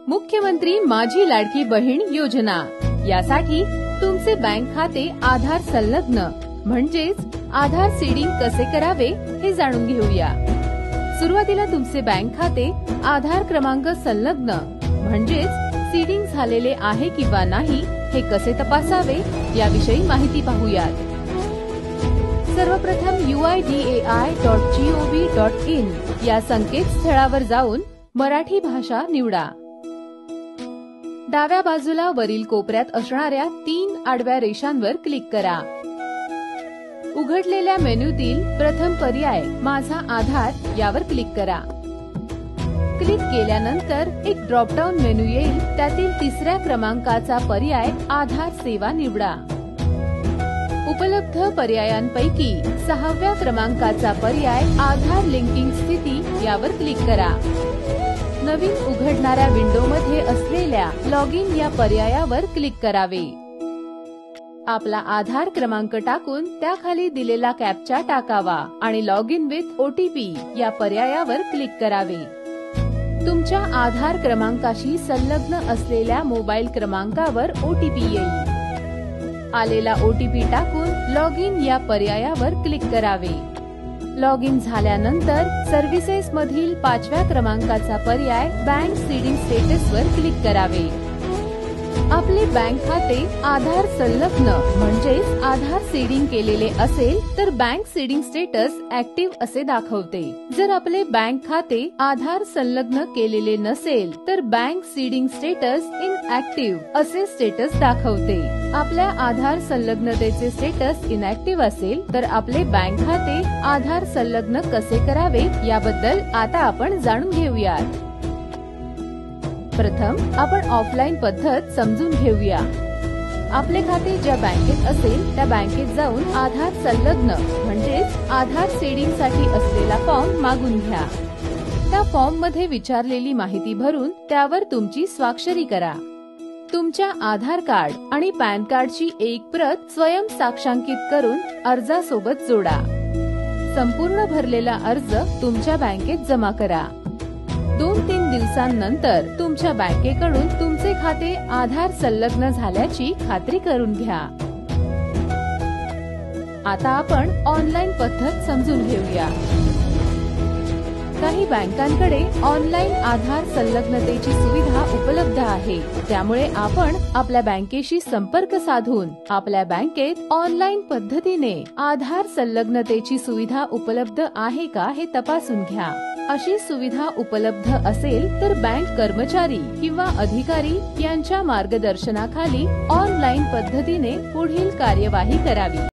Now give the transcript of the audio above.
मुख्यमंत्री माझी लाडकी बहीण योजना यासाठी तुमचे बँक खाते आधार संलग्न म्हणजेच आधार सीडिंग कसे करावे हे जाणून घेऊया। सुरुवातीला तुमचे बँक खाते आधार क्रमांक संलग्न म्हणजेच सीडिंग झालेले आहे किंवा नाही हे कसे तपासावे याविषयी माहिती पाहूयात। सर्वप्रथम uidai.gov.in या संकेतस्थळावर जाऊन मराठी भाषा निवडा। डाव्या बाजूला वरील कोपऱ्यात असणाऱ्या 3 आडव्या रेषांवर क्लिक करा। उघडलेल्या मेनूतील प्रथम पर्याय माझा आधार यावर क्लिक करा। क्लिक केल्यानंतर एक ड्रॉप डाऊन मेनू येईल, त्यातील 3ऱ्या क्रमांकाचा पर्याय आधार सेवा निवडा। उपलब्ध पर्यायांपैकी 6व्या क्रमांकाचा पर्याय आधार लिंकिंग स्थिती यावर क्लिक करा। नवीन उघडणाऱ्या विंडोमध्ये असलेल्या लॉग इन या पर्यायावर क्लिक करावे। आपला आधार क्रमांक टाकून त्याखाली दिलेला कॅप्चा टाकावा आणि लॉग इन विथ OTP या पर्यायावर क्लिक करावे। तुमच्या आधार क्रमांकाशी संलग्न असलेल्या मोबाईल क्रमांकावर OTP येईल। आलेला OTP टाकून लॉग इन या पर्यायावर क्लिक करावे। लॉग इन झाल्यानंतर सर्व्हिसेस मधील 5व्या क्रमांकाचा पर्याय बँक सीडिंग स्टेटस वर क्लिक करावे। आपले बँक खाते आधार संलग्न म्हणजेच आधार सीडिंग केलेले असेल तर बँक सीडिंग स्टेटस ऍक्टिव्ह असे दाखवते। जर आपले बँक खाते आधार संलग्न केलेले नसेल तर बँक सीडिंग स्टेटस इनऍक्टिव्ह असे स्टेटस दाखवते। आपल्या आधार संलग्नतेचे स्टेटस इनऍक्टिव्ह असेल तर आपले बँक खाते आधार संलग्न कसे करावे याबद्दल आता आपण जाणून घेऊयात। प्रथम आपण ऑफलाईन पद्धत समजून घेऊया। आपले खाते ज्या बँकेत असेल त्या बँकेत जाऊन आधार संलग्न म्हणजेच आधार सीडिंग साठी असलेला फॉर्म मागून घ्या। त्या फॉर्म मध्ये विचारलेली माहिती भरून त्यावर तुमची स्वाक्षरी करा। तुमच्या आधार कार्ड आणि पॅन कार्डची एक प्रत स्वयं साक्षांकित करून अर्जासोबत जोडा। संपूर्ण भरलेला अर्ज तुमच्या बँकेत जमा करा। 2-3 दिवसांनंतर तुमच्या बँकेकडून तुमचे खाते आधार संलग्न झाल्याची खात्री करून घ्या। आता आपण ऑनलाईन पद्धत समजून घेऊया। काही बँकांकडे ऑनलाईन आधार संलग्नतेची सुविधा उपलब्ध आहे, त्यामुळे आपण आपल्या बँकेशी संपर्क साधून आपल्या बँकेत ऑनलाईन पद्धतीने आधार संलग्नतेची सुविधा उपलब्ध आहे का हे तपासून घ्या। अशी सुविधा उपलब्ध असेल तर बँक कर्मचारी किंवा अधिकारी यांच्या मार्गदर्शनाखाली ऑनलाईन पद्धतीने पुढील कार्यवाही करावी।